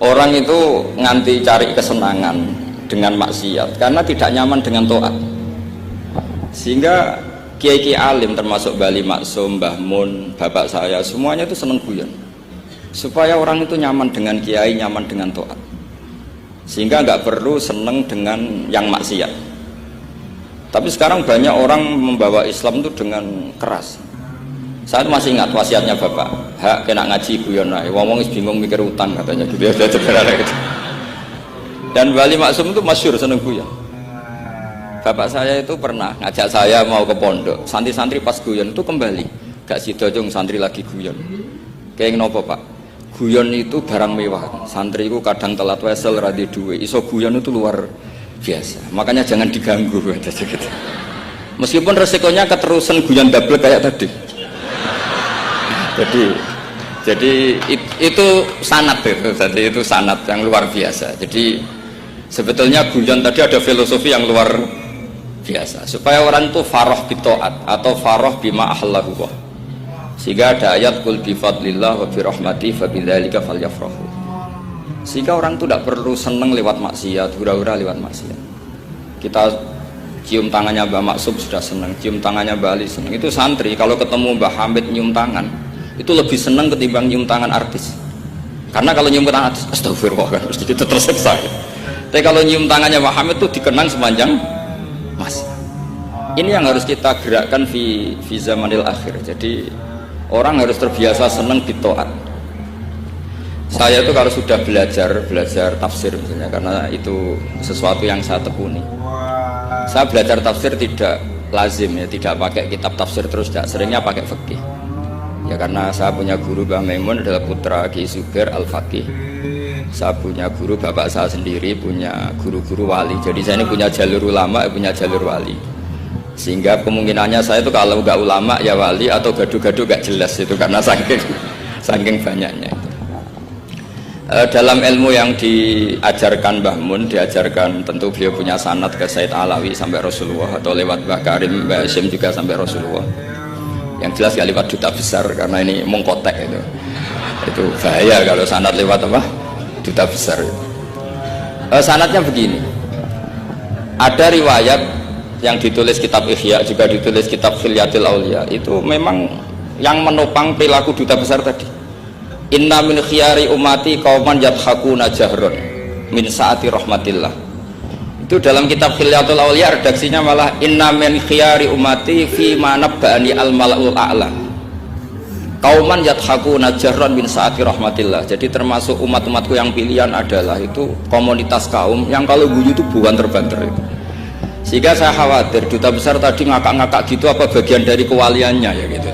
Orang itu nganti cari kesenangan dengan maksiat karena tidak nyaman dengan taat. Sehingga kiai-kiai alim termasuk Bali Maksum, Mbah Mun, bapak saya semuanya itu seneng guyon. Supaya orang itu nyaman dengan kiai, nyaman dengan taat. Sehingga nggak perlu seneng dengan yang maksiat. Tapi sekarang banyak orang membawa Islam itu dengan keras. Saya masih ingat wasiatnya bapak, hak kena ngaji guyon ae, wong bingung mikir utang katanya gitu ya, gitu. Dan Bali Maksum itu masyhur seneng guyon. Bapak saya itu pernah ngajak saya mau ke pondok, santri-santri pas guyon itu kembali, gak sido jong santri lagi guyon. Kayak nopo pak, guyon itu barang mewah, santri itu kadang telat wesel radhi duwe, iso guyon itu luar biasa, makanya jangan diganggu gitu. Meskipun resikonya keterusan guyon double kayak tadi. Jadi itu sanad itu, jadi itu sanad yang luar biasa. Jadi sebetulnya guyon tadi ada filosofi yang luar biasa supaya orang itu faroh bitoat atau faroh bima ahlallah. Sehingga ada ayat qul bi fadlillah wa bi rahmati fa bidzalika falyafrahu. Sehingga orang itu tidak perlu seneng lewat maksiat, hura-hura lewat maksiat. Kita cium tangannya Mbah Maksum sudah senang, cium tangannya Mbah Ali senang. Itu santri kalau ketemu Mbah Hamid nyium tangan itu lebih senang ketimbang nyium tangan artis. Karena kalau nyium tangan artis, astagfirullah kan mesti kita tersiksa. Tapi kalau nyium tangannya Mbah Hamid itu dikenang sepanjang masa. Ini yang harus kita gerakkan fi zamanil akhir. Jadi orang harus terbiasa senang bitoat. Saya itu kalau sudah belajar tafsir misalnya, karena itu sesuatu yang saya tekuni. Saya belajar tafsir tidak lazim ya, tidak pakai kitab tafsir terus, tidak, seringnya pakai fikih. Ya karena saya punya guru Mbah Maimun adalah putra Ki Zubair Al-Faqih. Saya punya guru, bapak saya sendiri punya guru-guru wali. Jadi saya ini punya jalur ulama, punya jalur wali. Sehingga kemungkinannya saya itu kalau nggak ulama ya wali atau gaduh-gaduh nggak jelas itu karena saking banyaknya. Dalam ilmu yang diajarkan Mbah Mun, diajarkan tentu beliau punya sanad ke Said Alawi sampai Rasulullah atau lewat Mbah Karim, Mbah Hashim juga sampai Rasulullah. Yang jelas gak lewat duta besar karena ini mengkotek itu bahaya kalau sanad lewat apa duta besar. Sanadnya begini, ada riwayat yang ditulis kitab Ihya, juga ditulis kitab Khilyatil Aulia, itu memang yang menopang perilaku duta besar tadi. Inna min khiyari umati qauman yadhakuna jahron min saati rahmatillah. Itu dalam kitab Khilyatul Aulia redaksinya malah inna min khiyari umati fi ma nabba'ani al malaul a'la. Qauman yadhakuna jahron min saati rahmatillah. Jadi termasuk umat-umatku yang pilihan adalah itu komunitas kaum yang kalau guyu itu bukan terbanter itu. Sehingga saya khawatir duta besar tadi ngakak-ngakak gitu apa bagian dari kewaliannya ya gitu.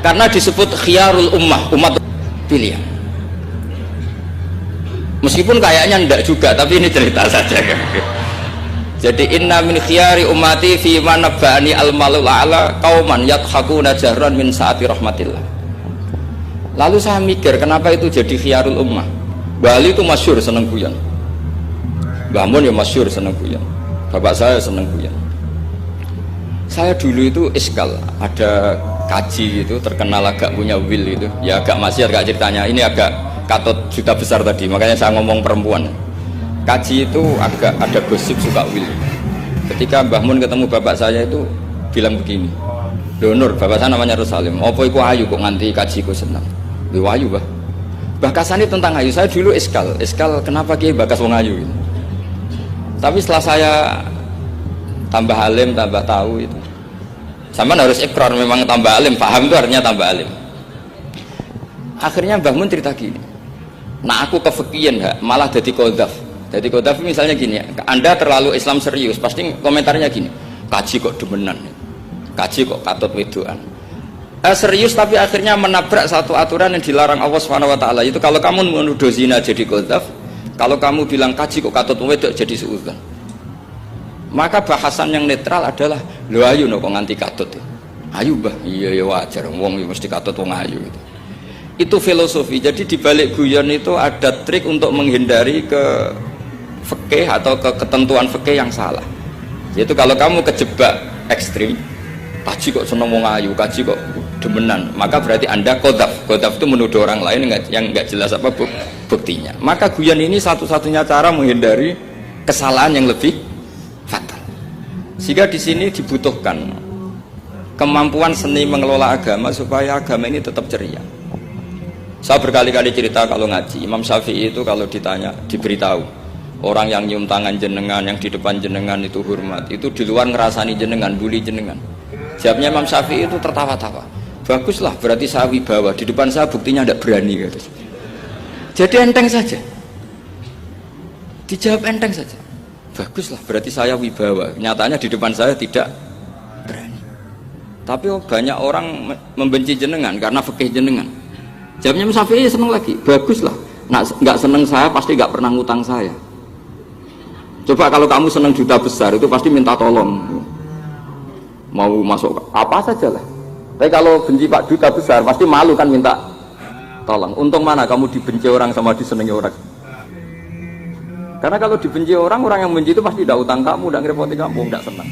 Karena disebut khiyarul ummah, umat pilihan. Meskipun kayaknya enggak juga, tapi ini cerita saja kan. Jadi inna min khiyari ummati fi ma nabba'ani al malul a'la qauman yadhakuna jahran min saati rahmatillah. Lalu saya mikir kenapa itu jadi khiyarul ummah. Bali itu masyhur seneng guyon. Mbah Mun ya masyhur seneng guyon. Bapak saya seneng guyon. Saya dulu itu iskal, ada kaji itu terkenal agak punya will itu. Ya agak maksiat agak ceritanya. Ini agak katut juta besar tadi, makanya saya ngomong perempuan. Kaji itu agak ada gosip suka will. Ketika Mbah Mun ketemu bapak saya itu bilang begini, Donor, bapak saya namanya Rosalim, apa iku ayu kok nganti kajiku senang. Lho ayu bah. Bakasannya tentang ayu, saya dulu iskal kenapa Ki bakas wong ayu gitu. Tapi setelah saya tambah alim, tambah tahu itu, sampean harus ikrar memang tambah alim, paham itu artinya tambah alim. Akhirnya Mbah Mun cerita gini, nah aku kefikian malah jadi qadzaf. Jadi qadzaf misalnya gini, Anda terlalu Islam serius, pasti komentarnya gini, kaji kok demenan, kaji kok katut wedoan. Serius tapi akhirnya menabrak satu aturan yang dilarang Allah SWT. Itu kalau kamu menuduh zina jadi qadzaf, kalau kamu bilang kaji kok katut wedok jadi suudzon. Maka bahasan yang netral adalah lho ayu no kok nganti katut. Ayu bah, iya ya wajar, wong mesti katut wong ayu gitu. Itu filosofi. Jadi di balik guyon itu ada trik untuk menghindari ke fikih atau ke ketentuan fikih yang salah. Yaitu kalau kamu kejebak ekstrim, kaji kok seneng wong ayu, kaji kok demenan, maka berarti Anda qadzaf. Qadzaf itu menuduh orang lain yang enggak jelas apa buktinya. Maka guyon ini satu-satunya cara menghindari kesalahan yang lebih fatal. Sehingga di sini dibutuhkan kemampuan seni mengelola agama supaya agama ini tetap ceria. Saya berkali-kali cerita kalau ngaji, Imam Syafi'i itu kalau ditanya, diberitahu orang yang nyium tangan jenengan, yang di depan jenengan itu hormat, itu di luar ngerasani jenengan, bully jenengan. Jawabnya Imam Syafi'i itu tertawa-tawa. Baguslah, berarti saya wibawa, di depan saya buktinya tidak berani. Gitu. Jadi enteng saja, dijawab enteng saja. Baguslah, berarti saya wibawa, nyatanya di depan saya tidak berani. Tapi banyak orang membenci jenengan karena fikih jenengan. Jawabnya Imam Syafi'i seneng lagi, baguslah, nggak seneng saya pasti nggak pernah ngutang saya. Coba kalau kamu seneng juta besar itu pasti minta tolong, mau masuk apa saja lah. Tapi kalau benci Pak juta besar pasti malu kan minta tolong. Untung mana kamu dibenci orang sama disenangi orang. Karena kalau dibenci orang yang benci itu pasti tidak utang kamu, tidak ngerepoti kamu, tidak senang.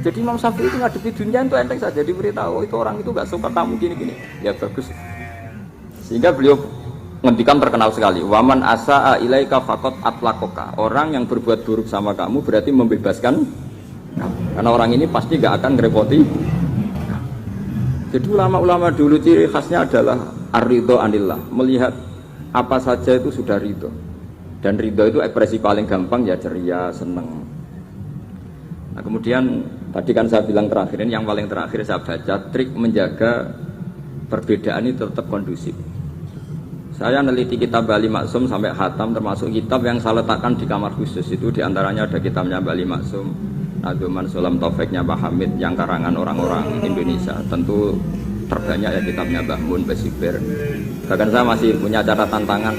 Jadi Imam Syafi'i itu ngadepi dunia itu enteng saja, diberitahu itu orang itu nggak suka kamu gini-gini, ya bagus. Sehingga beliau ngendikan terkenal sekali, waman asa'a ilaika faqad atlaqaka. Orang yang berbuat buruk sama kamu berarti membebaskan kamu. Karena orang ini pasti nggak akan ngerepoti. Jadi ulama-ulama dulu ciri khasnya adalah ar-ridho anillah, melihat apa saja itu sudah ridho. Dan ridho itu ekspresi paling gampang ya ceria, seneng. Nah kemudian tadi kan saya bilang terakhir, ini yang paling terakhir saya baca trik menjaga perbedaan ini tetap kondusif. Saya neliti kitab Bali Maksum sampai khatam, termasuk kitab yang saya letakkan di kamar khusus itu diantaranya ada kitabnya Bali Maksum, Naduman Sulam Taufiknya Pak Hamid yang karangan orang-orang Indonesia. Tentu terbanyak ya kitabnya Mbah Mun, Basibir. Bahkan saya masih punya catatan tangan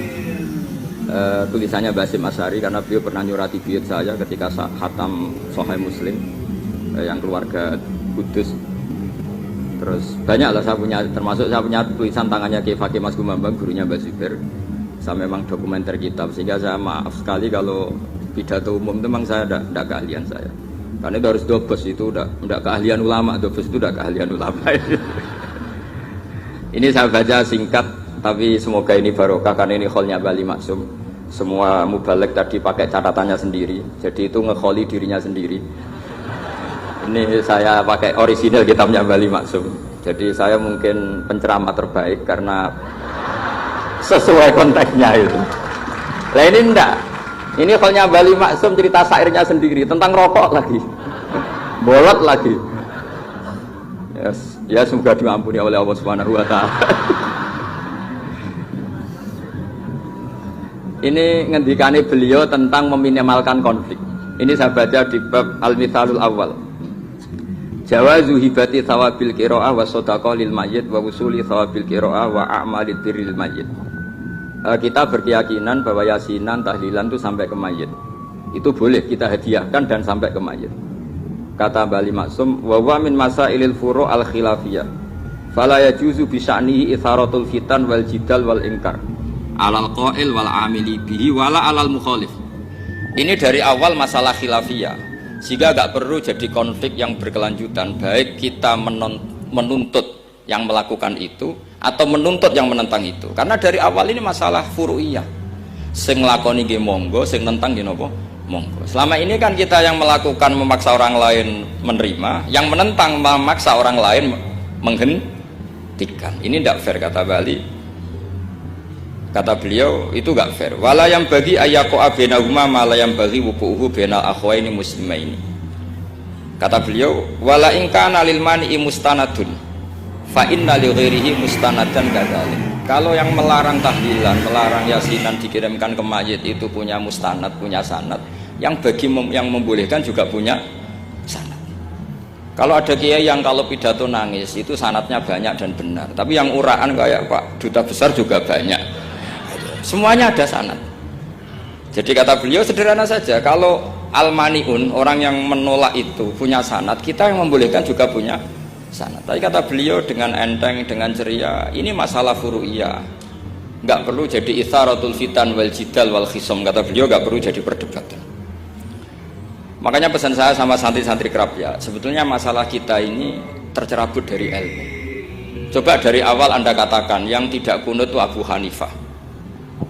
tulisannya Basim Asyari karena beliau pernah nyurati buyut saya ketika khatam Sahih Muslim yang keluarga Kudus. Terus banyak lah saya punya, termasuk saya punya tulisan tangannya Kiai Fakih Mas Gumambang, gurunya Basibir. Saya memang dokumenter kitab, sehingga saya maaf sekali kalau pidato umum itu memang saya tidak keahlian saya. Karena itu harus dobes, itu udah keahlian ulama, dobes itu udah keahlian ulama. Ini saya baca singkat, tapi semoga ini barokah karena ini kholnya Bali Maksum. Semua mubalek tadi pakai catatannya sendiri, jadi itu ngekholi dirinya sendiri. Ini saya pakai orisinal kitabnya Bali Maksum. Jadi saya mungkin penceramah terbaik karena sesuai konteksnya itu. Nah ini enggak. Ini kholnya Bali Maksum, cerita syairnya sendiri tentang rokok lagi, bolot lagi. Ya semoga diampuni oleh Allah Subhanahu wa taala. Ini ngendikane beliau tentang meminimalkan konflik. Ini saya baca di bab Al-Mithalul Awal. Jawazu hibati thawabil qiraah wa shadaqah lil mayyit wa wusuli thawabil qiraah wa a'malid birril mayyit. Kita berkeyakinan bahwa yasinan, tahlilan itu sampai ke mayit. Itu boleh kita hadiahkan dan sampai ke mayit. Kata Bali Maksum, wa wa min masailil furu' al khilafiyah. Fala yajuzu bi sya'nihi itharatul fitan wal jidal wal inkar. Alal qail wal amili bihi wala alal mukhalif. Ini dari awal masalah khilafiyah, sehingga gak perlu jadi konflik yang berkelanjutan, baik kita menuntut yang melakukan itu atau menuntut yang menentang itu. Karena dari awal ini masalah furu'iyah, sing nglakoni nggih monggo, sing nentang nggih napa monggo. Selama ini kan kita yang melakukan memaksa orang lain menerima, yang menentang memaksa orang lain menghentikan. Ini tidak fair kata Bali. Kata beliau itu gak fair. Wala yang bagi ayaqa bainahuma ma la yang bagi wuquhu bainal akhwaini muslimaini. Kata beliau, wala in kana lil mani'i mustanadun fa inna li ghairihi mustanadan kadzalik. Kalau yang melarang tahlilan, melarang yasinan dikirimkan ke mayit itu punya mustanad, punya sanad. Yang bagi yang membolehkan juga punya sanad. Kalau ada kiai yang kalau pidato nangis itu sanadnya banyak dan benar, tapi yang uraan kayak Pak Duta Besar juga banyak. Semuanya ada sanad. Jadi kata beliau sederhana saja, kalau al-mani'un, orang yang menolak itu punya sanad, kita yang membolehkan juga punya sanad. Tapi kata beliau dengan enteng, dengan ceria, ini masalah furu'iyah, nggak perlu jadi itharatul fitan wal jidal wal khisam. Kata beliau nggak perlu jadi perdebatan. Makanya pesan saya sama santri-santri kerap ya, sebetulnya masalah kita ini tercerabut dari ilmu. Coba dari awal Anda katakan yang tidak kunut itu Abu Hanifah,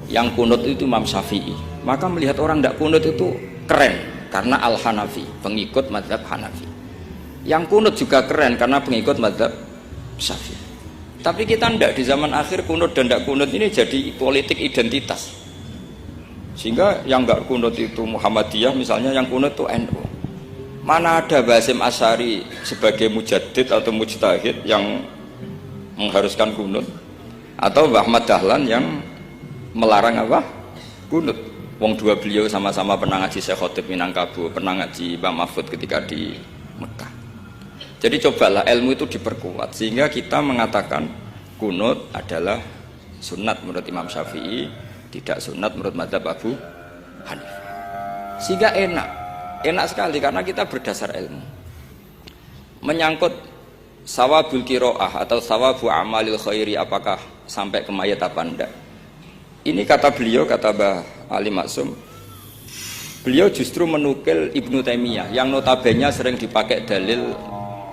yang kunut itu Imam Syafi'i, maka melihat orang tidak kunut itu keren karena Al-Hanafi, pengikut mazhab Hanafi. Yang kunut juga keren karena pengikut mazhab Syafi'i. Tapi kita tidak, di zaman akhir kunut dan tidak kunut ini jadi politik identitas. Sehingga yang nggak kunut itu Muhammadiyah misalnya, yang kunut itu NU. Mana ada Basim Asy'ari sebagai mujaddid atau mujtahid yang mengharuskan kunut, atau Mbah Ahmad Dahlan yang melarang apa? Kunut. Wong dua beliau sama-sama pernah ngaji Syekh Khotib Minangkabau, pernah ngaji Mbah Mahfud ketika di Mekah. Jadi cobalah ilmu itu diperkuat sehingga kita mengatakan kunut adalah sunat menurut Imam Syafi'i, tidak sunat menurut mazhab Abu Hanifah. Sehingga enak sekali karena kita berdasar ilmu. Menyangkut sawabul qiraah atau sawabu amalil khairi, apakah sampai ke mayat apa enggak, ini kata beliau, kata Mbah Ali Maksum, beliau justru menukil Ibnu Taimiyah yang notabene sering dipakai dalil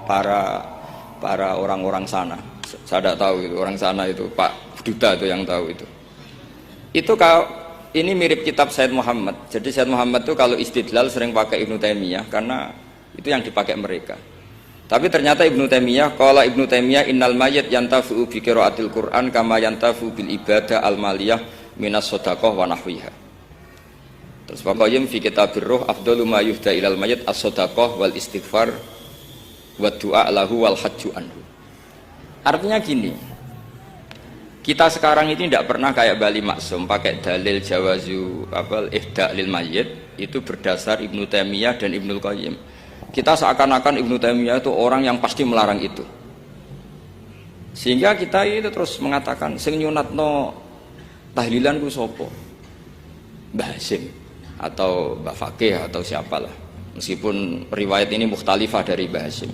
para orang-orang sana. Saya tidak tahu itu orang sana, itu Pak Duta itu yang tahu itu kalau ini mirip kitab Said Muhammad. Jadi Said Muhammad itu kalau istidlal sering pakai Ibnu Taimiyah karena itu yang dipakai mereka. Tapi ternyata Ibnu Taimiyah, qala Ibnu Taimiyah innal mayyit yantafi'u bi qiraatil Qur'an kama yantafi'u bil ibadah al maliyah minas shadaqah wa nahwiha. Terus Qayyim fi kitabir ruh afdalu ma yuhda ilal mayyit as-shadaqah wal istighfar wa du'a lahu wal hajju anhu. Artinya gini, kita sekarang ini tidak pernah kayak Bali Maksum pakai dalil jawazu ihda lil mayyit itu berdasar Ibnu Taimiyah dan Ibnu Qayyim. Kita seakan-akan Ibnu Taimiyah itu orang yang pasti melarang itu, sehingga kita itu terus mengatakan sing nyunatno tahlilan ku sapa, Mbah Hasyim atau Mbah Fakih atau siapalah, meskipun riwayat ini mukhtalifah dari Mbah Hasyim.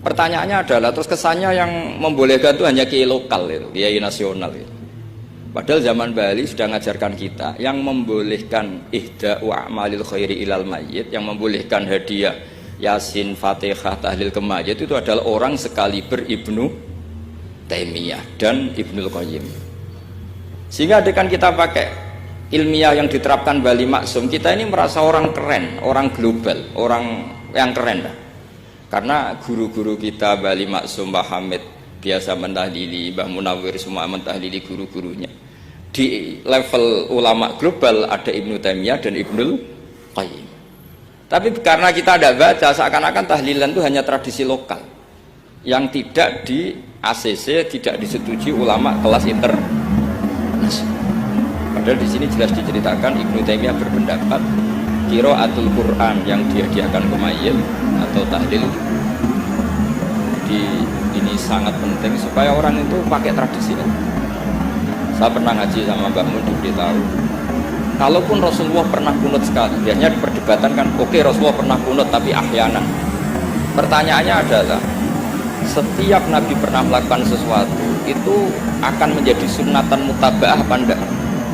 Pertanyaannya adalah terus kesannya yang membolehkan itu hanya kiai lokal itu, kiai nasional itu. Padahal zaman Bali sudah mengajarkan kita yang membolehkan ihda wa amalil khairi ilal mayyit, yang membolehkan hadiah Yasin, Fatihah, tahlil ke mayit itu adalah orang sekaliber Ibnu Taimiyah dan Ibnu Qayyim. Sehingga adekan kita pakai ilmiah yang diterapkan Bali Maksum, kita ini merasa orang keren, orang global, orang yang keren lah. Karena guru-guru kita Bali Maksum, Mbah Hamid biasa mentahlili, Mbah Munawir semua mentahlili guru-gurunya. Di level ulama global ada Ibnu Taimiyah dan Ibnu Qayyim. Tapi karena kita tidak baca, seakan-akan tahlilan itu hanya tradisi lokal yang tidak di ACC, tidak disetujui ulama kelas internasional. Padahal di sini jelas diceritakan Ibnu Taimiyah berpendapat qiraatul Quran yang dihadiahkan ke mayit atau tahlil ini sangat penting supaya orang itu pakai tradisi. Saya pernah ngaji sama Mbak Mun, diberitahu kalaupun Rasulullah pernah kunut sekali, biasanya diperdebatkan kan, oke, Rasulullah pernah kunut tapi ahyanan. Pertanyaannya adalah setiap Nabi pernah melakukan sesuatu itu akan menjadi sunnatan mutaba'ah apa enggak?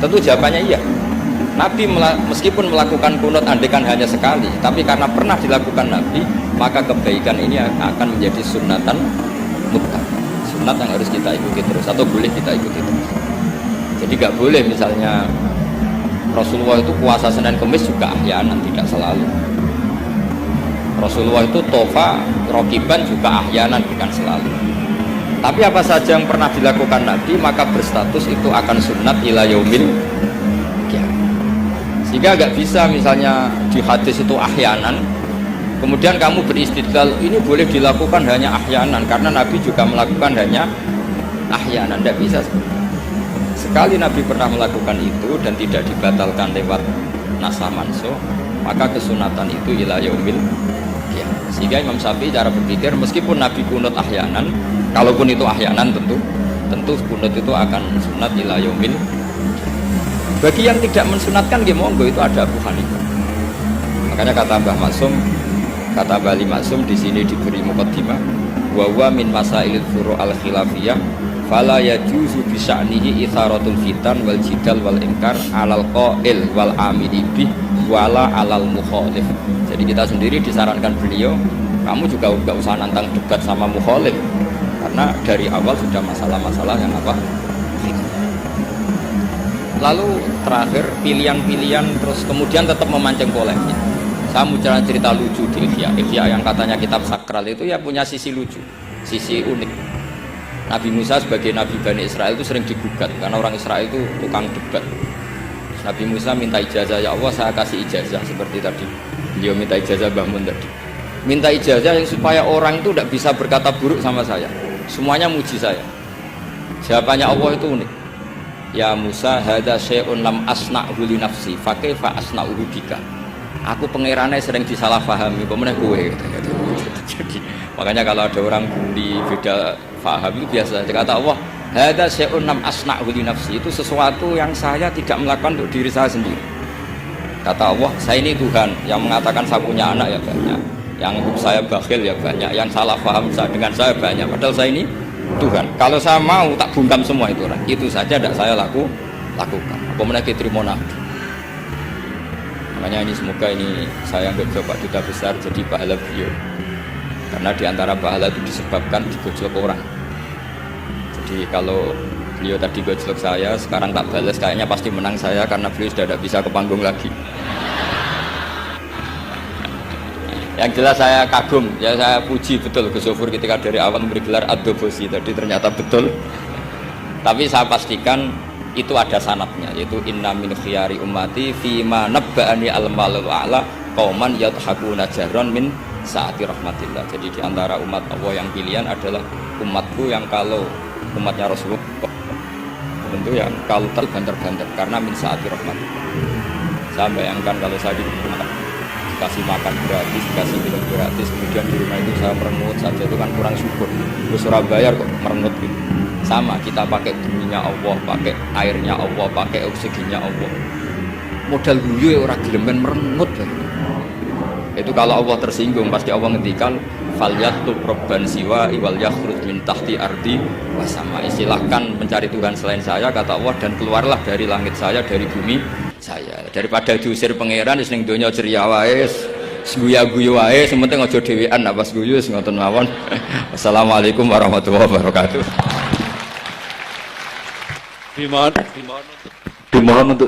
Tentu jawabannya iya. Nabi meskipun melakukan kunut andekan hanya sekali, tapi karena pernah dilakukan Nabi, maka kebaikan ini akan menjadi sunnatan mutaba'ah, sunnat yang harus kita ikuti terus atau boleh kita ikuti terus. Jadi nggak boleh misalnya Rasulullah itu puasa Senin Kemis juga ahyanan, tidak selalu. Rasulullah itu tofa rokiban juga ahyanan, bukan selalu. Tapi apa saja yang pernah dilakukan Nabi maka berstatus itu akan sunat ila yaumil qiyamah. Sehingga nggak bisa misalnya di hadis itu ahyanan, kemudian kamu beristidlal ini boleh dilakukan hanya ahyanan karena Nabi juga melakukan hanya ahyanan, tidak bisa. Sekali Nabi pernah melakukan itu dan tidak dibatalkan lewat nasah mansuh, maka kesunatan itu ila yaumil qiyamah. Sehingga Imam Syafi'i cara berpikir meskipun Nabi kunut ahyanan, kalaupun itu ahyanan tentu kunut itu akan sunat ila yaumil. Bagi yang tidak mensunatkan monggo, itu ada Abu Hanifah. Makanya kata Mbah Maksum, kata Bali Maksum di sini diberi muqaddimah, wa huwa min masailil furu' al khilafiyah fala yajuzu bi sya'nihi itharatul fitan wal jidal wal inkar alal qail wal amili bih wala alal mukhalif. Jadi kita sendiri disarankan beliau, kamu juga enggak usah nantang debat sama mukhalif, karena dari awal sudah masalah-masalah yang apa. Lalu terakhir pilihan-pilihan, terus kemudian tetap memancing polemik. Saya mau cerita lucu di Ihya yang katanya kitab sakral itu ya punya sisi lucu, sisi unik. Nabi Musa sebagai Nabi Bani Israel itu sering digugat karena orang Israel itu tukang debat. Nabi Musa minta ijazah, ya Allah saya kasih ijazah seperti tadi. Beliau minta ijazah Mbah Mun tadi. Minta ijazah yang supaya orang itu tidak bisa berkata buruk sama saya. Semuanya muji saya. Jawabannya Allah itu unik. Ya Musa, hadza syai'un lam asna'hu li nafsi, fa kaifa asna'uhu bika. Aku pangerane sering disalahpahami, kok meneh kowe gitu. Jadi makanya kalau ada orang bully beda paham itu biasa. Kata Allah, hadza syai'un lam asna'hu li nafsi, itu sesuatu yang saya tidak melakukan untuk diri saya sendiri. Kata Allah, saya ini Tuhan yang mengatakan saya punya anak ya banyak, yang saya bakhil ya banyak, yang salah paham dengan saya banyak, padahal saya ini Tuhan. Kalau saya mau tak bungkam semua itu orang. Itu saja tidak saya lakukan. Apa menaiki terima nabi. Makanya ini semoga ini saya nggak coba duta besar jadi pahala beliau. Karena diantara pahala itu disebabkan digojlok orang. Jadi kalau beliau tadi gojlok saya, sekarang tak balas kayaknya pasti menang saya karena beliau sudah tidak bisa ke panggung lagi. Yang jelas saya kagum, ya saya puji betul Gus Zofur ketika dari awal memberi gelar Ad-Dobosi tadi ternyata betul. Tapi saya pastikan itu ada sanadnya, yaitu inna min khiyari ummati fima nabba'ani al-malul a'la qauman yadhakuna jarron min saati rahmatillah. Jadi diantara umat Allah yang pilihan adalah umatku yang kalau umatnya Rasulullah tentu yang kalau terbanter-banter karena min saati rahmatillah. Saya bayangkan kalau saya dikasih makan gratis, dikasih minum gratis, kemudian di rumah itu saya merengut saja, itu kan kurang syukur. Di Surabaya kok merengut gitu. Sama, kita pakai buminya Allah, pakai airnya Allah, pakai oksigennya Allah. Modal guyu ya orang gelemen merengut. Itu kalau Allah tersinggung pasti Allah ngendikan falyatub robban siwa iwal yakhruj min tahti ardi wasama. Silahkan mencari Tuhan selain saya kata Allah dan keluarlah dari langit saya, dari bumi saya. Daripada diusir pangeran wis ning donya ceria wae, guyu-guyu wae, sementing aja dhewean apa guyu wis ngoten mawon. Wassalamualaikum warahmatullahi wabarakatuh. Dimohon untuk